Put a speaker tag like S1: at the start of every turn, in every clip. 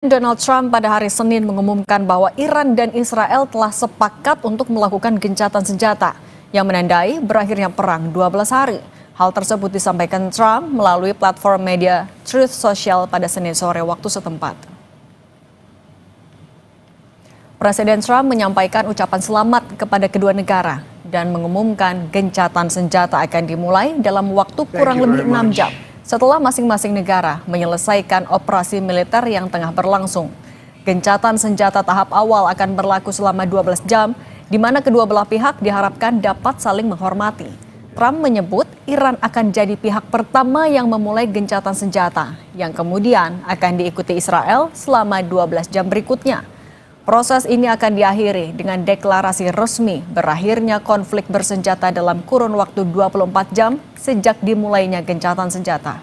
S1: Donald Trump pada hari Senin mengumumkan bahwa Iran dan Israel telah sepakat untuk melakukan gencatan senjata yang menandai berakhirnya perang 12 hari. Hal tersebut disampaikan Trump melalui platform media Truth Social pada Senin sore waktu setempat. Presiden Trump menyampaikan ucapan selamat kepada kedua negara dan mengumumkan gencatan senjata akan dimulai dalam waktu kurang lebih 6 jam. Setelah masing-masing negara menyelesaikan operasi militer yang tengah berlangsung. Gencatan senjata tahap awal akan berlaku selama 12 jam, di mana kedua belah pihak diharapkan dapat saling menghormati. Trump menyebut Iran akan jadi pihak pertama yang memulai gencatan senjata, yang kemudian akan diikuti Israel selama 12 jam berikutnya. Proses ini akan diakhiri dengan deklarasi resmi berakhirnya konflik bersenjata dalam kurun waktu 24 jam sejak dimulainya gencatan senjata.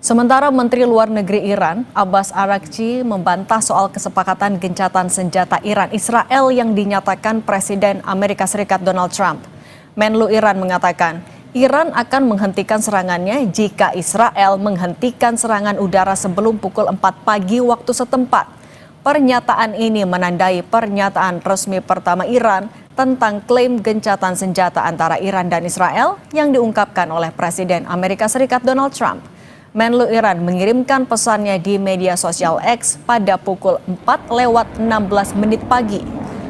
S1: Sementara Menteri Luar Negeri Iran, Abbas Araghchi, membantah soal kesepakatan gencatan senjata Iran-Israel yang dinyatakan Presiden Amerika Serikat Donald Trump. Menlu Iran mengatakan, Iran akan menghentikan serangannya jika Israel menghentikan serangan udara sebelum pukul 4 pagi waktu setempat. Pernyataan ini menandai pernyataan resmi pertama Iran tentang klaim gencatan senjata antara Iran dan Israel yang diungkapkan oleh Presiden Amerika Serikat Donald Trump. Menlu Iran mengirimkan pesannya di media sosial X pada pukul 4:16 pagi.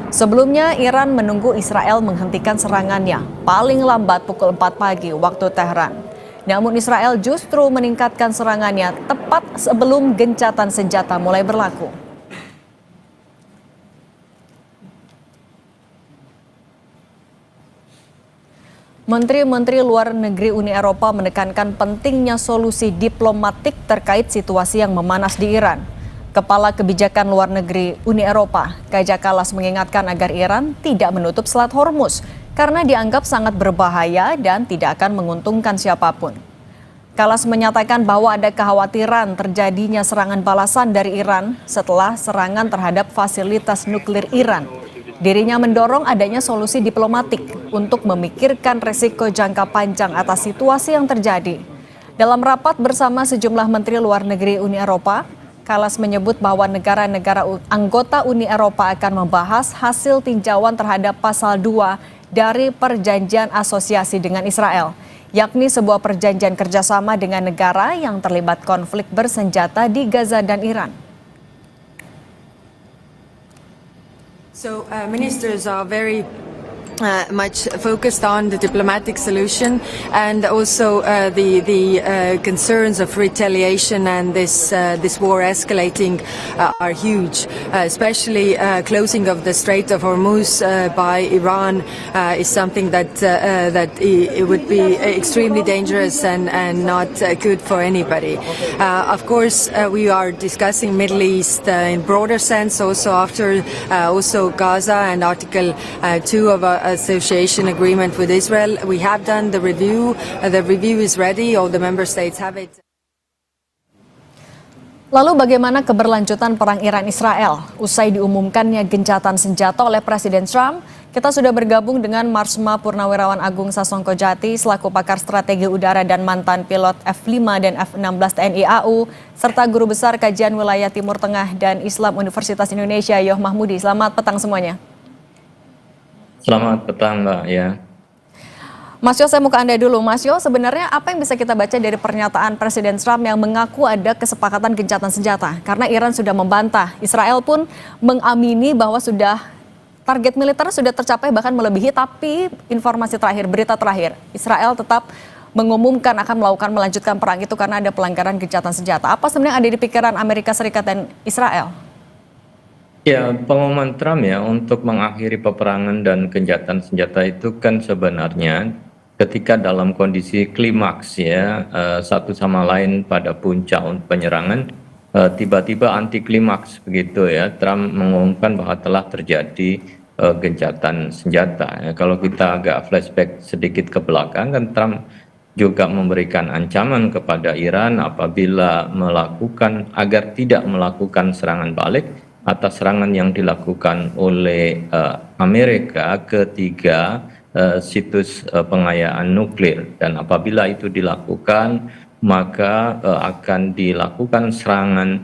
S1: Sebelumnya, Iran menunggu Israel menghentikan serangannya paling lambat pukul 4 pagi waktu Tehran. Namun Israel justru meningkatkan serangannya tepat sebelum gencatan senjata mulai berlaku. Menteri-menteri luar negeri Uni Eropa menekankan pentingnya solusi diplomatik terkait situasi yang memanas di Iran. Kepala Kebijakan Luar Negeri Uni Eropa, Kaja Kallas, mengingatkan agar Iran tidak menutup Selat Hormuz karena dianggap sangat berbahaya dan tidak akan menguntungkan siapapun. Kallas menyatakan bahwa ada kekhawatiran terjadinya serangan balasan dari Iran setelah serangan terhadap fasilitas nuklir Iran. Dirinya mendorong adanya solusi diplomatik untuk memikirkan resiko jangka panjang atas situasi yang terjadi. Dalam rapat bersama sejumlah menteri luar negeri Uni Eropa, Kallas menyebut bahwa negara-negara anggota Uni Eropa akan membahas hasil tinjauan terhadap pasal 2 dari Perjanjian Asosiasi dengan Israel, yakni sebuah perjanjian kerjasama dengan negara yang terlibat konflik bersenjata di Gaza dan Iran.
S2: So ministers are very much focused on the diplomatic solution and also the concerns of retaliation and this war escalating are huge. Especially closing of the Strait of Hormuz by Iran is something that it would be extremely dangerous and not good for anybody. Of course, we are discussing Middle East in broader sense, also after also Gaza and Article 2 of our association agreement with Israel. We have done the review. The review is ready. All the member states have it.
S1: Lalu bagaimana keberlanjutan perang Iran-Israel usai diumumkannya gencatan senjata oleh Presiden Trump? Kita sudah bergabung dengan Marsma Purnawirawan Agung Sasongkojati selaku pakar strategi udara dan mantan pilot F5 dan F16 TNI AU, serta Guru Besar Kajian Wilayah Timur Tengah dan Islam Universitas Indonesia, Yoh Mahmudi. Selamat petang semuanya.
S3: Selamat petang, Mbak. Ya.
S1: Mas Yo, saya mau ke Anda dulu. Mas Yo, sebenarnya apa yang bisa kita baca dari pernyataan Presiden Trump yang mengaku ada kesepakatan gencatan senjata? Karena Iran sudah membantah. Israel pun mengamini bahwa target militer sudah tercapai bahkan melebihi, tapi informasi terakhir, berita terakhir, Israel tetap mengumumkan akan melanjutkan perang itu karena ada pelanggaran gencatan senjata. Apa sebenarnya ada di pikiran Amerika Serikat dan Israel?
S3: Ya, pengumuman Trump ya untuk mengakhiri peperangan dan gencatan senjata itu kan sebenarnya ketika dalam kondisi klimaks ya, satu sama lain pada puncak penyerangan, tiba-tiba anti klimaks begitu ya. Trump mengumumkan bahwa telah terjadi gencatan senjata. Ya, kalau kita agak flashback sedikit ke belakang, kan Trump juga memberikan ancaman kepada Iran apabila agar tidak melakukan serangan balik atas serangan yang dilakukan oleh Amerika ketika situs pengayaan nuklir, dan apabila itu dilakukan maka akan dilakukan serangan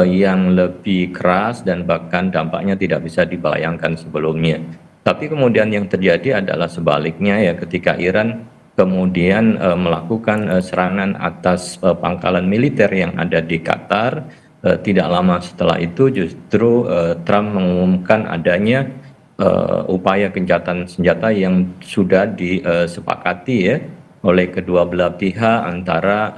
S3: yang lebih keras dan bahkan dampaknya tidak bisa dibayangkan sebelumnya. Tapi kemudian yang terjadi adalah sebaliknya ya, ketika Iran kemudian melakukan serangan atas pangkalan militer yang ada di Qatar, tidak lama setelah itu justru Trump mengumumkan adanya upaya gencatan senjata yang sudah disepakati ya oleh kedua belah pihak antara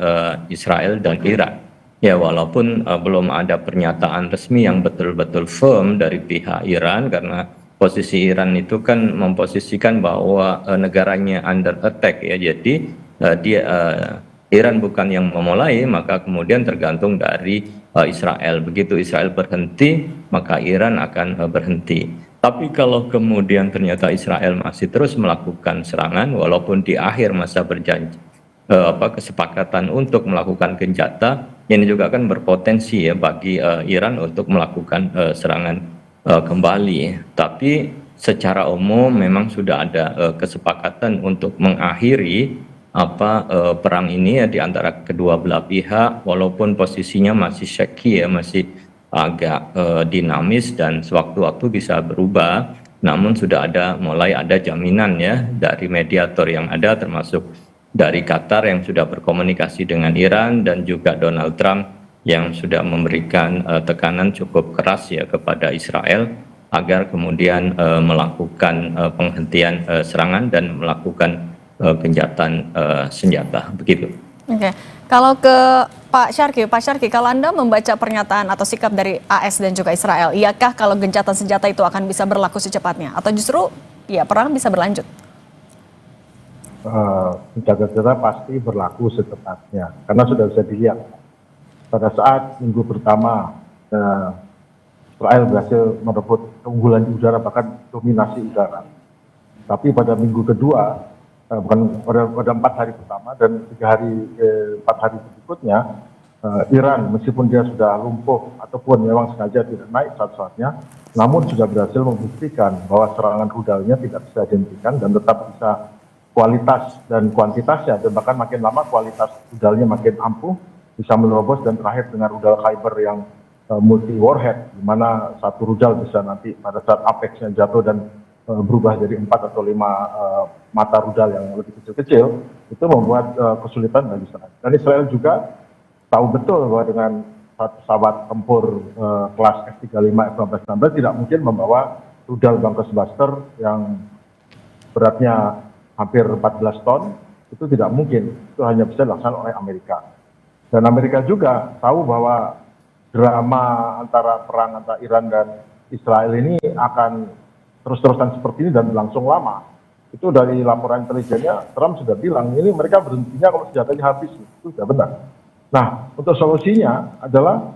S3: Israel dan Iran. Ya, walaupun belum ada pernyataan resmi yang betul-betul firm dari pihak Iran, karena posisi Iran itu kan memposisikan bahwa negaranya under attack ya, jadi Iran bukan yang memulai, maka kemudian tergantung dari Israel. Begitu Israel berhenti, maka Iran akan berhenti. Tapi kalau kemudian ternyata Israel masih terus melakukan serangan, walaupun di akhir masa kesepakatan untuk melakukan gencatan, ini juga akan berpotensi ya bagi Iran untuk melakukan serangan kembali. Tapi secara umum memang sudah ada kesepakatan untuk mengakhiri perang ini ya di antara kedua belah pihak, walaupun posisinya masih shaky ya, masih agak dinamis dan sewaktu-waktu bisa berubah. Namun sudah mulai ada jaminan ya dari mediator yang ada, termasuk dari Qatar yang sudah berkomunikasi dengan Iran, dan juga Donald Trump yang sudah memberikan tekanan cukup keras ya kepada Israel agar kemudian melakukan penghentian serangan dan melakukan gencatan senjata, begitu.
S1: Oke. Kalau ke Pak Syarki, kalau Anda membaca pernyataan atau sikap dari AS dan juga Israel, iyakah kalau gencatan senjata itu akan bisa berlaku secepatnya, atau justru ya perang bisa berlanjut?
S4: Gencatan senjata pasti berlaku secepatnya, karena sudah bisa dilihat pada saat minggu pertama Israel berhasil merebut keunggulan di udara, bahkan dominasi udara. Tapi pada minggu kedua, pada 4 hari pertama dan 4 hari berikutnya, Iran meskipun dia sudah lumpuh ataupun memang sengaja tidak naik saat-saatnya, namun sudah berhasil membuktikan bahwa serangan rudalnya tidak bisa dihentikan dan tetap bisa kualitas dan kuantitasnya, dan bahkan makin lama kualitas rudalnya makin ampuh, bisa menerobos, dan terakhir dengan rudal Kyber yang multi warhead, di mana satu rudal bisa nanti pada saat apexnya jatuh dan berubah jadi 4 atau 5 mata rudal yang lebih kecil-kecil, itu membuat kesulitan bagi Israel. Dan Israel juga tahu betul bahwa dengan satu pesawat tempur kelas F-35, F-16 tidak mungkin membawa rudal Bunkers Buster yang beratnya hampir 14 ton, itu tidak mungkin. Itu hanya bisa dilaksanakan oleh Amerika. Dan Amerika juga tahu bahwa drama antara perang antara Iran dan Israel ini akan terus-terusan seperti ini dan berlangsung lama. Itu dari laporan intelijennya, Trump sudah bilang, ini mereka berhentinya kalau senjatanya habis. Itu sudah benar. Nah, untuk solusinya adalah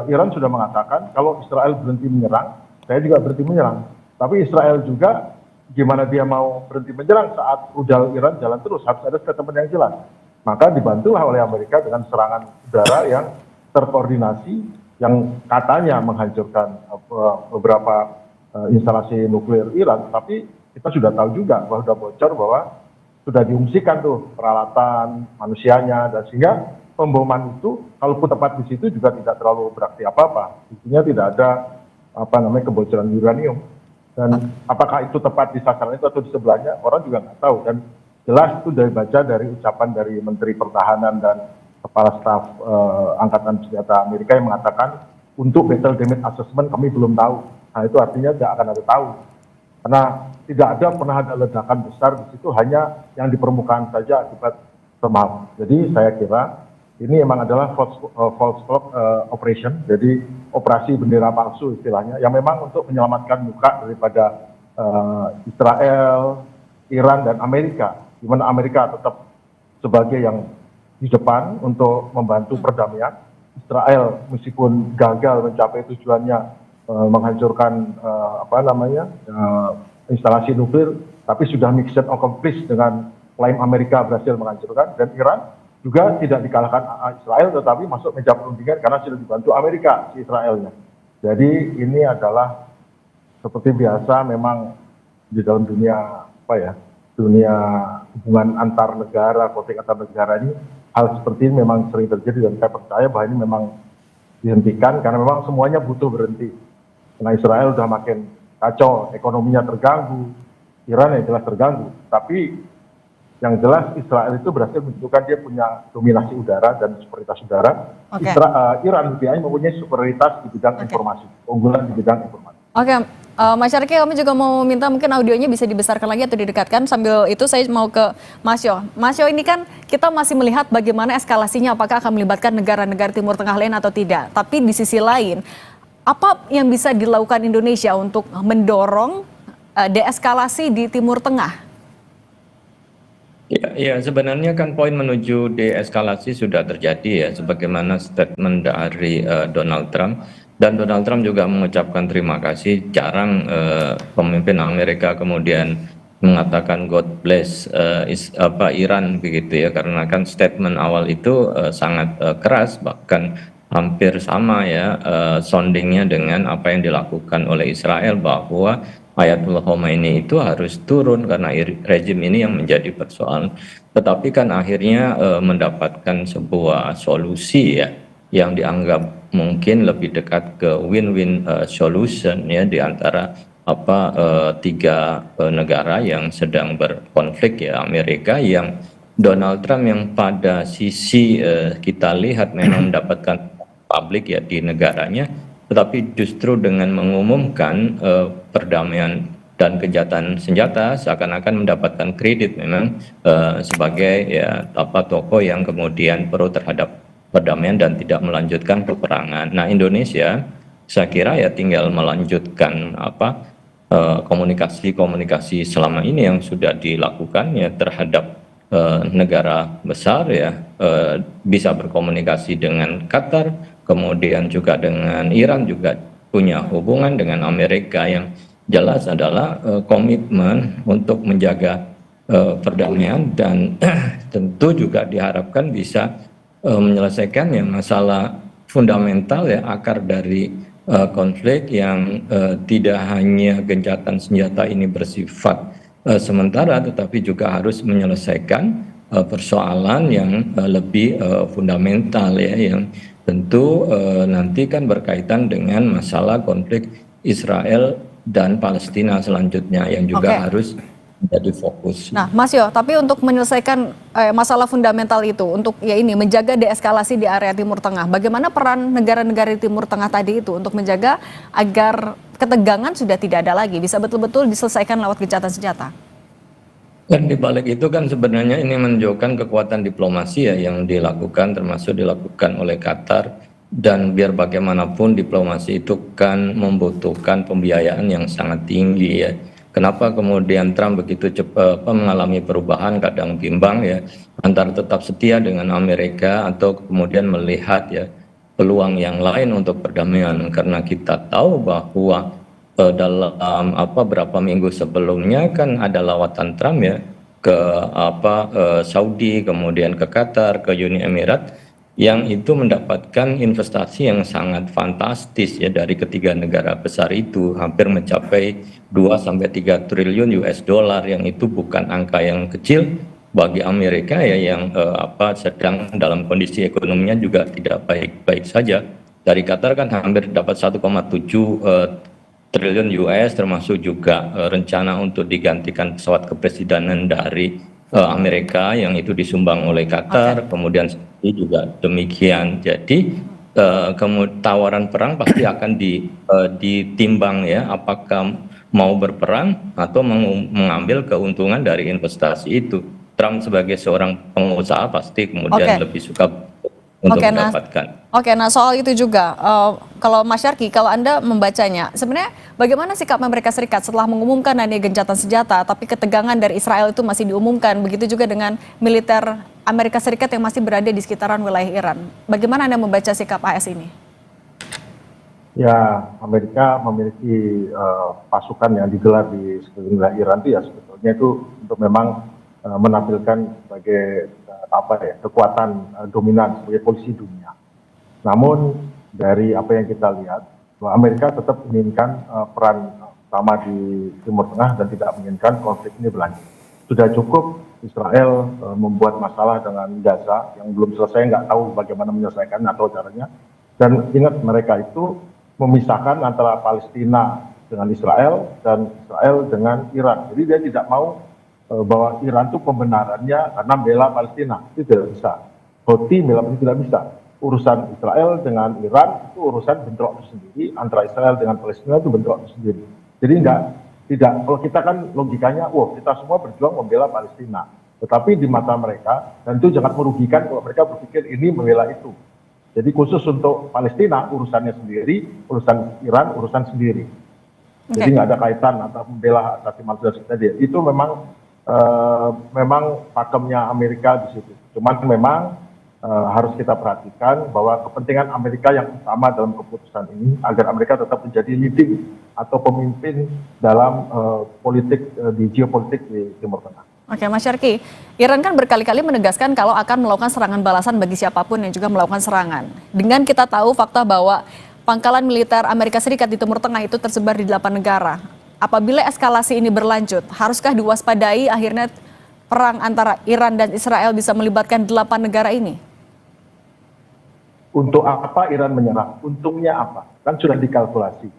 S4: Iran sudah mengatakan, kalau Israel berhenti menyerang, saya juga berhenti menyerang. Tapi Israel juga, gimana dia mau berhenti menyerang saat rudal Iran jalan terus, harus ada statement yang jelas. Maka dibantulah oleh Amerika dengan serangan udara yang terkoordinasi, yang katanya menghancurkan beberapa instalasi nuklir Iran. Tapi kita sudah tahu juga bahwa sudah bocor bahwa sudah diungsikan tuh peralatan manusianya, dan sehingga pemboman itu kalaupun tepat di situ juga tidak terlalu berarti apa-apa. Intinya tidak ada kebocoran uranium. Dan apakah itu tepat di sasaran itu atau di sebelahnya, orang juga nggak tahu. Dan jelas itu dibaca dari ucapan dari Menteri Pertahanan dan Kepala Staf Angkatan Senjata Amerika yang mengatakan, untuk battle damage assessment kami belum tahu. Nah, itu artinya tidak akan ada tahu. Karena tidak pernah ada ledakan besar di situ, hanya yang di permukaan saja akibat thermal. Jadi saya kira ini memang adalah false flag operation, jadi operasi bendera palsu istilahnya, yang memang untuk menyelamatkan muka daripada Israel, Iran, dan Amerika, di mana Amerika tetap sebagai yang di depan untuk membantu perdamaian. Israel meskipun gagal mencapai tujuannya menghancurkan instalasi nuklir, tapi sudah mission accomplished dengan klaim Amerika berhasil menghancurkan. Dan Iran juga tidak dikalahkan Israel, tetapi masuk meja perundingan karena sudah dibantu Amerika si Israelnya. Jadi ini adalah seperti biasa memang di dalam dunia dunia hubungan antar negara, konflik antar negara ini, hal seperti ini memang sering terjadi dan saya percaya bahwa ini memang dihentikan karena memang semuanya butuh berhenti. Karena Israel sudah makin kacau, ekonominya terganggu, Iran yang jelas terganggu. Tapi yang jelas Israel itu berhasil menunjukkan dia punya dominasi udara dan superioritas udara.
S1: Oke.
S4: Iran mempunyai superioritas di bidang informasi, keunggulan di bidang informasi.
S1: Oke, Mas Syarki, kami juga mau minta mungkin audionya bisa dibesarkan lagi atau didekatkan. Sambil itu saya mau ke Mas Yo. Mas Yo, ini kan kita masih melihat bagaimana eskalasinya, apakah akan melibatkan negara-negara Timur Tengah lain atau tidak. Tapi di sisi lain, apa yang bisa dilakukan Indonesia untuk mendorong deeskalasi di Timur Tengah?
S3: Ya, sebenarnya kan poin menuju deeskalasi sudah terjadi ya, sebagaimana statement dari Donald Trump. Dan Donald Trump juga mengucapkan terima kasih. Jarang pemimpin Amerika kemudian mengatakan God bless Iran begitu ya, karena kan statement awal itu sangat keras, bahkan hampir sama ya soundingnya dengan apa yang dilakukan oleh Israel, bahwa Ayatullah Khomeini itu harus turun karena rejim ini yang menjadi persoalan. Tetapi kan akhirnya mendapatkan sebuah solusi ya yang dianggap mungkin lebih dekat ke win-win solution ya di antara tiga negara yang sedang berkonflik ya, Amerika yang Donald Trump yang pada sisi kita lihat memang mendapatkan publik ya di negaranya, tetapi justru dengan mengumumkan perdamaian dan gencatan senjata seakan-akan mendapatkan kredit memang sebagai ya tokoh yang kemudian pro terhadap perdamaian dan tidak melanjutkan peperangan. Nah, Indonesia saya kira ya tinggal melanjutkan komunikasi selama ini yang sudah dilakukan ya terhadap negara besar ya, bisa berkomunikasi dengan Qatar, kemudian juga dengan Iran, juga punya hubungan dengan Amerika. Yang jelas adalah komitmen untuk menjaga perdamaian dan tentu juga diharapkan bisa menyelesaikan ya masalah fundamental ya, akar dari konflik yang tidak hanya gencatan senjata ini bersifat sementara, tetapi juga harus menyelesaikan persoalan yang lebih fundamental ya, yang tentu nanti kan berkaitan dengan masalah konflik Israel dan Palestina selanjutnya yang juga harus menjadi fokus.
S1: Nah, Mas Yo, tapi untuk menyelesaikan masalah fundamental itu, untuk ya ini menjaga deeskalasi di area Timur Tengah, bagaimana peran negara-negara di Timur Tengah tadi itu untuk menjaga agar ketegangan sudah tidak ada lagi, bisa betul-betul diselesaikan lewat gencatan senjata?
S3: Dan di balik itu kan sebenarnya ini menunjukkan kekuatan diplomasi ya yang dilakukan, termasuk dilakukan oleh Qatar. Dan biar bagaimanapun diplomasi itu kan membutuhkan pembiayaan yang sangat tinggi ya. Kenapa kemudian Trump begitu cepat mengalami perubahan, kadang bimbang ya, antara tetap setia dengan Amerika atau kemudian melihat ya peluang yang lain untuk perdamaian. Karena kita tahu bahwa dalam beberapa minggu sebelumnya kan ada lawatan Trump ya ke Saudi, kemudian ke Qatar, ke Uni Emirat, yang itu mendapatkan investasi yang sangat fantastis ya dari ketiga negara besar itu, hampir mencapai 2-3 triliun US dollar, yang itu bukan angka yang kecil bagi Amerika ya yang sedang dalam kondisi ekonominya juga tidak baik-baik saja. Dari Qatar kan hampir dapat 1,7 triliun US, termasuk juga rencana untuk digantikan pesawat kepresidenan dari Amerika yang itu disumbang oleh Qatar, kemudian juga demikian. Jadi tawaran perang pasti akan ditimbang ya, apakah mau berperang atau mengambil keuntungan dari investasi itu. Trump sebagai seorang pengusaha pasti kemudian lebih suka untuk mendapatkan.
S1: Nah soal itu juga, kalau Mas Syarki, kalau Anda membacanya, sebenarnya bagaimana sikap Amerika Serikat setelah mengumumkan adanya gencatan senjata, tapi ketegangan dari Israel itu masih diumumkan, begitu juga dengan militer Amerika Serikat yang masih berada di sekitaran wilayah Iran. Bagaimana Anda membaca sikap AS ini?
S4: Ya, Amerika memiliki pasukan yang digelar di sekeliling wilayah Iran itu ya sebetulnya itu untuk memang menampilkan sebagai kekuatan dominan sebagai polisi dunia. Namun dari apa yang kita lihat, bahwa Amerika tetap menginginkan peran utama di Timur Tengah dan tidak menginginkan konflik ini berlanjut. sudah cukup Israel membuat masalah dengan Gaza yang belum selesai, nggak tahu bagaimana menyelesaikan atau caranya. Dan ingat, mereka itu memisahkan antara Palestina dengan Israel dan Israel dengan Iran. Jadi dia tidak mau bahwa Iran itu pembenarannya karena bela Palestina, itu tidak bisa. Houthi bela Palestina tidak bisa. Urusan Israel dengan Iran itu urusan bentrok tersendiri, antara Israel dengan Palestina itu bentrok tersendiri. Jadi tidak. Kalau kita kan logikanya, kita semua berjuang membela Palestina. Tetapi di mata mereka, dan itu jangan merugikan kalau mereka berpikir ini membela itu. Jadi khusus untuk Palestina urusannya sendiri, urusan Iran urusan sendiri. Jadi nggak ada kaitan antara membela asasi manusia tadi. Itu memang pakemnya Amerika di situ. Cuman memang harus kita perhatikan bahwa kepentingan Amerika yang utama dalam keputusan ini agar Amerika tetap menjadi leading atau pemimpin dalam politik di geopolitik di Timur Tengah.
S1: Oke, Mas Syarki, Iran kan berkali-kali menegaskan kalau akan melakukan serangan balasan bagi siapapun yang juga melakukan serangan. Dengan kita tahu fakta bahwa pangkalan militer Amerika Serikat di Timur Tengah itu tersebar di 8 negara. Apabila eskalasi ini berlanjut, haruskah diwaspadai akhirnya perang antara Iran dan Israel bisa melibatkan 8 negara ini?
S4: Untuk apa Iran menyerang? Untungnya apa? Kan sudah dikalkulasi.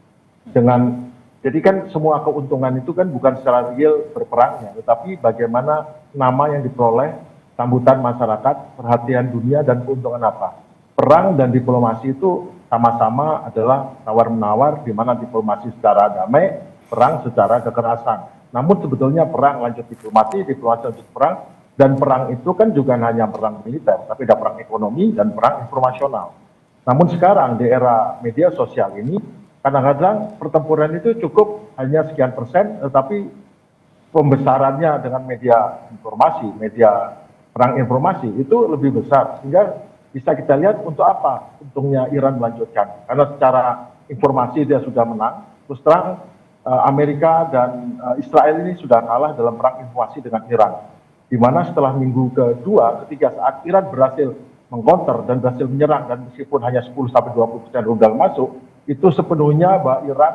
S4: Jadi kan semua keuntungan itu kan bukan secara real berperangnya, tetapi bagaimana nama yang diperoleh, sambutan masyarakat, perhatian dunia, dan keuntungan apa. Perang dan diplomasi itu sama-sama adalah tawar-menawar, di mana diplomasi secara damai, perang secara kekerasan. Namun sebetulnya perang lanjut diplomasi lanjut perang, dan perang itu kan juga hanya perang militer, tapi ada perang ekonomi dan perang informasional. Namun sekarang di era media sosial ini, kadang-kadang pertempuran itu cukup hanya sekian persen, tetapi pembesarannya dengan media informasi, media perang informasi itu lebih besar. Sehingga bisa kita lihat untuk apa untungnya Iran melanjutkan. Karena secara informasi dia sudah menang, terus terang Amerika dan Israel ini sudah kalah dalam perang informasi dengan Iran. Di mana setelah minggu kedua, ketiga saat Iran berhasil mengkonter dan berhasil menyerang, dan meskipun hanya 10-20% rudal masuk, itu sepenuhnya bahwa Iran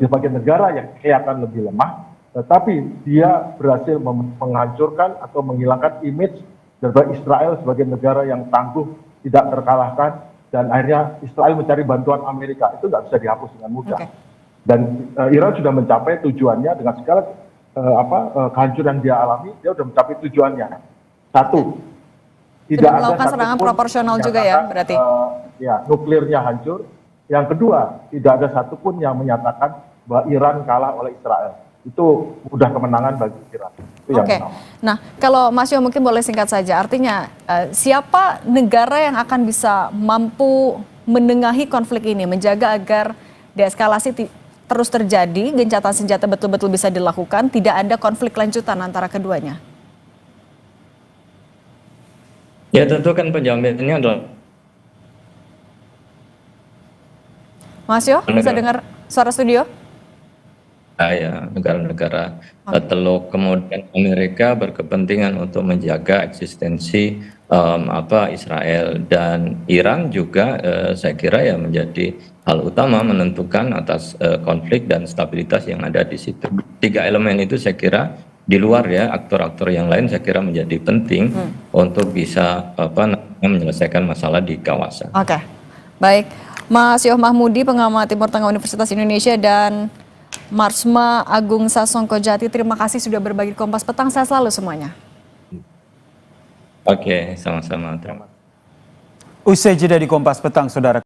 S4: sebagai negara yang kelihatan lebih lemah, tetapi dia berhasil menghancurkan atau menghilangkan image dari Israel sebagai negara yang tangguh, tidak terkalahkan, dan akhirnya Israel mencari bantuan Amerika. Itu nggak bisa dihapus dengan mudah. Dan Iran sudah mencapai tujuannya dengan segala kehancuran dia alami, dia sudah mencapai tujuannya. Satu, tidak ada
S1: melakukan serangan proporsional juga ya, berarti?
S4: Nuklirnya hancur. Yang kedua, tidak ada satupun yang menyatakan bahwa Iran kalah oleh Israel. Itu udah kemenangan bagi Iran. Itu yang pertama.
S1: Nah, kalau Mas Yo mungkin boleh singkat saja, artinya siapa negara yang akan bisa mampu menengahi konflik ini, menjaga agar deeskalasi terus terjadi, gencatan senjata betul-betul bisa dilakukan, tidak ada konflik lanjutan antara keduanya?
S3: Ya tentu kan penjaminannya adalah
S1: Mas Yo, bisa dengar suara studio?
S3: Ya, negara-negara Teluk, kemudian Amerika berkepentingan untuk menjaga eksistensi Israel, dan Iran juga saya kira ya menjadi hal utama menentukan atas konflik dan stabilitas yang ada di situ. Tiga elemen itu saya kira di luar ya aktor-aktor yang lain saya kira menjadi penting untuk bisa menyelesaikan masalah di kawasan.
S1: Oke, baik. Mas Yoh Mahmudi, pengamat Timur Tengah Universitas Indonesia, dan Marsma Agung Sasongko Jati, terima kasih sudah berbagi Kompas Petang. Sehat selalu semuanya.
S3: Oke, sama-sama.
S5: Usai jeda di Kompas Petang, saudara.